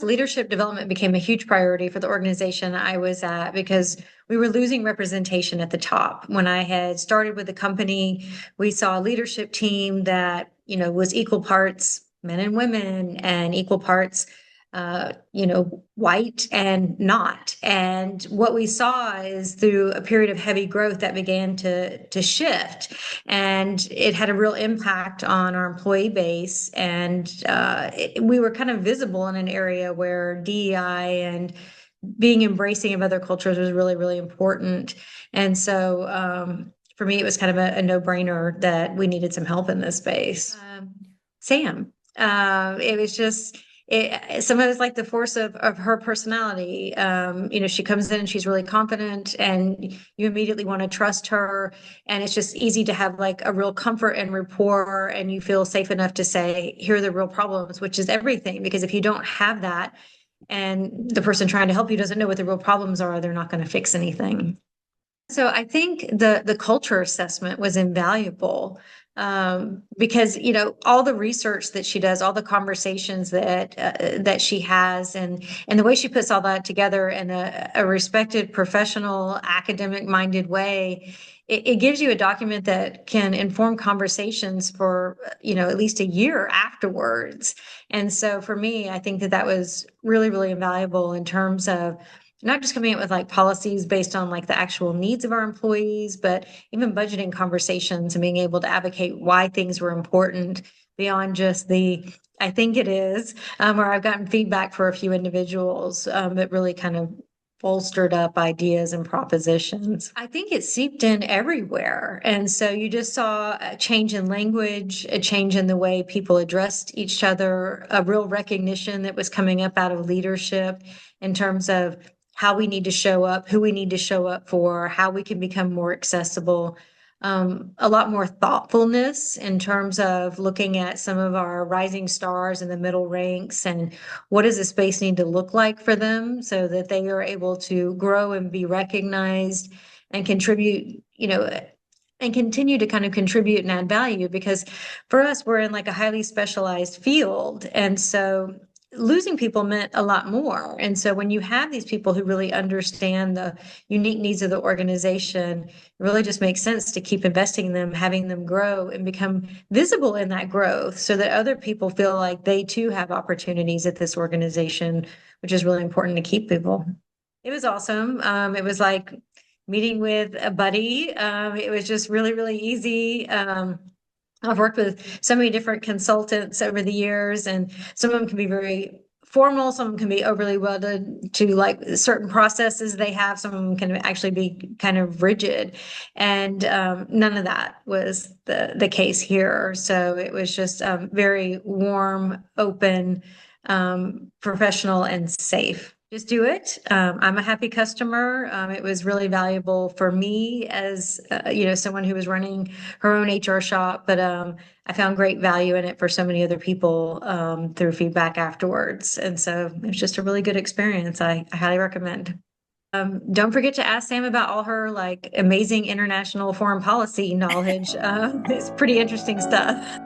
Leadership development became a huge priority for the organization I was at because we were losing representation at the top. When I had started with the company, we saw a leadership team that, was equal parts men and women and equal parts white and not. And what we saw is through a period of heavy growth that began to shift, and it had a real impact on our employee base. And we were kind of visible in an area where DEI and being embracing of other cultures was really, really important. And so for me, it was kind of a no-brainer that we needed some help in this space. Sam, it was just some of it's like the force of her personality. She comes in and she's really confident, and you immediately want to trust her. And it's just easy to have like a real comfort and rapport, and you feel safe enough to say, here are the real problems, which is everything. Because if you don't have that, and the person trying to help you doesn't know what the real problems are, they're not going to fix anything. So I think the culture assessment was invaluable, because all the research that she does, all the conversations that she has, and the way she puts all that together in a respected, professional, academic-minded way, it gives you a document that can inform conversations for at least a year afterwards. And so for me, I think that was really, really invaluable in terms of not just coming up with like policies based on like the actual needs of our employees, but even budgeting conversations and being able to advocate why things were important beyond just I think it is, or I've gotten feedback for a few individuals that really kind of bolstered up ideas and propositions. I think it seeped in everywhere. And so you just saw a change in language, a change in the way people addressed each other, a real recognition that was coming up out of leadership in terms of how we need to show up, who we need to show up for, how we can become more accessible. A lot more thoughtfulness in terms of looking at some of our rising stars in the middle ranks and what does the space need to look like for them so that they are able to grow and be recognized and contribute, and continue to kind of contribute and add value. Because for us, we're in like a highly specialized field. And so losing people meant a lot more. And so when you have these people who really understand the unique needs of the organization, it really just makes sense to keep investing in them, having them grow and become visible in that growth so that other people feel like they too have opportunities at this organization, which is really important to keep people. It was awesome. It was like meeting with a buddy. It was just really, really easy. I've worked with so many different consultants over the years, and some of them can be very formal, some of them can be overly welded to like certain processes they have, some of them can actually be kind of rigid. And none of that was the case here. So it was just very warm, open, professional, and safe. Just do it. I'm a happy customer. It was really valuable for me as someone who was running her own HR shop, but I found great value in it for so many other people through feedback afterwards. And so it was just a really good experience. I highly recommend. Don't forget to ask Sam about all her like amazing international foreign policy knowledge. It's pretty interesting stuff.